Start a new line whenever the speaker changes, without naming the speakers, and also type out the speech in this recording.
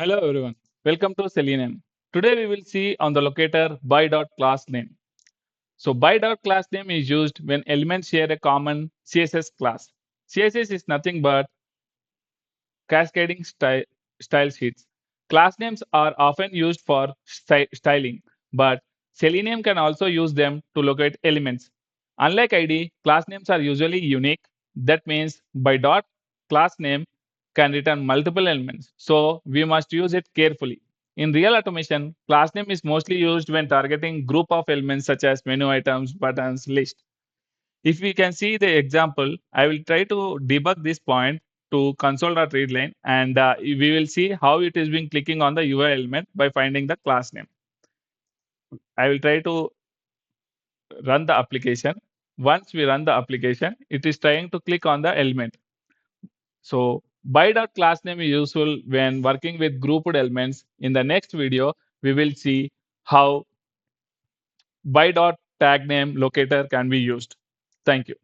Hello everyone, welcome to Selenium. Today we will see on the locator by.ClassName. So by.ClassName is used when elements share a common CSS class. CSS is nothing but cascading style sheets. Class names are often used for styling, but Selenium can also use them to locate elements. Unlike ID, class names are usually unique. That means by dot class name can return multiple elements, so we must use it carefully. In real automation, class name is mostly used when targeting group of elements such as menu items, buttons, list. If we can see the example, I will try to debug this point to console.readline and we will see how it is being clicking on the UI element by finding the class name. I will try to run the application. Once we run the application, it is trying to click on the element. So by.className is useful when working with grouped elements. In the next video, we will see how by.tagname locator can be used. Thank you.